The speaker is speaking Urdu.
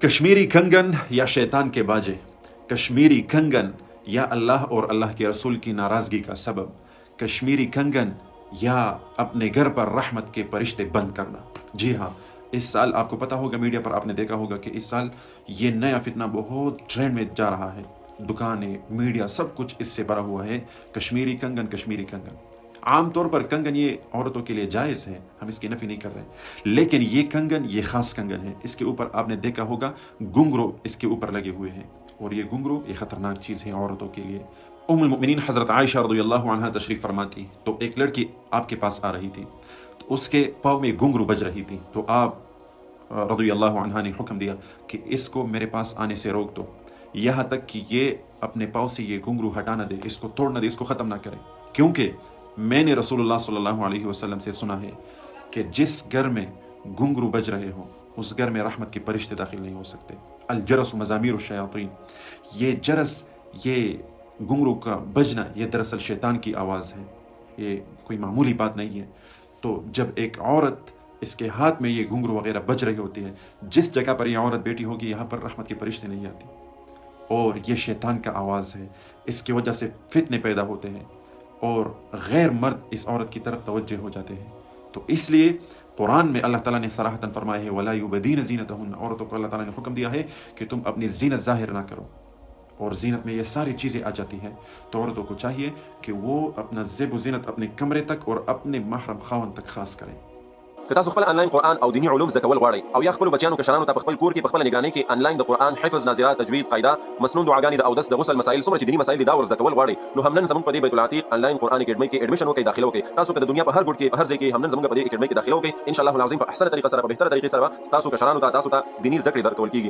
کشمیری کنگن یا شیطان کے باجے، کشمیری کنگن یا اللہ اور اللہ کے رسول کی ناراضگی کا سبب، کشمیری کنگن یا اپنے گھر پر رحمت کے فرشتے بند کرنا۔ جی ہاں، اس سال آپ کو پتا ہوگا، میڈیا پر آپ نے دیکھا ہوگا کہ اس سال یہ نیا فتنہ بہت ٹرینڈ میں جا رہا ہے۔ دکانیں، میڈیا، سب کچھ اس سے بھرا ہوا ہے، کشمیری کنگن، کشمیری کنگن۔ عام طور پر کنگن یہ عورتوں کے لیے جائز ہے، ہم اس کی نفی نہیں کر رہے، لیکن یہ کنگن یہ خاص کنگن ہے۔ اس کے اوپر آپ نے دیکھا ہوگا گھنگرو اس کے اوپر لگے ہوئے ہیں، اور یہ گھنگرو یہ خطرناک چیز ہے عورتوں کے لیے۔ ام المؤمنین حضرت عائشہ رضی اللہ عنہا تشریف فرماتی، تو ایک لڑکی آپ کے پاس آ رہی تھی، تو اس کے پاؤں میں گھنگرو بج رہی تھی، تو آپ رضی اللہ عنہا نے حکم دیا کہ اس کو میرے پاس آنے سے روک دو، یہاں تک کہ یہ اپنے پاؤں سے یہ گھنگرو ہٹا نہ دے، اس کو توڑ نہ دے، اس کو ختم نہ کرے، کیونکہ میں نے رسول اللہ صلی اللہ علیہ وسلم سے سنا ہے کہ جس گھر میں گھنگرو بج رہے ہوں اس گھر میں رحمت کے فرشتے داخل نہیں ہو سکتے۔ الجرس مزامیر الشیاطین، یہ جرس، یہ گھنگرو کا بجنا، یہ دراصل شیطان کی آواز ہے، یہ کوئی معمولی بات نہیں ہے۔ تو جب ایک عورت اس کے ہاتھ میں یہ گھنگرو وغیرہ بج رہی ہوتی ہے، جس جگہ پر یہ عورت بیٹھی ہوگی یہاں پر رحمت کے فرشتے نہیں آتی، اور یہ شیطان کا آواز ہے، اس کی وجہ سے فتنے پیدا ہوتے ہیں اور غیر مرد اس عورت کی طرف توجہ ہو جاتے ہیں۔ تو اس لیے قرآن میں اللہ تعالیٰ نے صراحتاً فرمایا ہے وَلَا يُبْدِينَ زِينَتَهُنَّ، عورتوں کو اللہ تعالیٰ نے حکم دیا ہے کہ تم اپنی زینت ظاہر نہ کرو، اور زینت میں یہ ساری چیزیں آ جاتی ہیں۔ تو عورتوں کو چاہیے کہ وہ اپنا زیب و زینت اپنے کمرے تک اور اپنے محرم خاوند تک خاص کریں۔ که تاسو خپل آنلاین قرآن او دینی علوم زده کول غواړئ او یا خپلو بچیانو کشرانو ته په خپل کور کې په خپله نګرانۍ کې آنلاین د قرآن حفظ، ناظرات، تجوید، قاعده، مسنون دعاګانې، د اودس، د غسل مسایل، څومره چې دیني مسایل دي دا ور زده کول غواړئ، نو هم نن زموږ په دې بیت العتیق آنلاین قرآن اکیډمۍ کې ایډمیشن وکړئ، داخله وکړئ۔ تاسو که د دنیا په هر ګوټ کې په هر ځای کې هم نن زموږ په دې اکیډمۍ کې داخله وکړئ، ان شاء الله العظیم په احسن طریقه سره، په بهتره طریقې سره تاسو کشرانو ته، تاسو ته دیني زده کړې درکول کیږي۔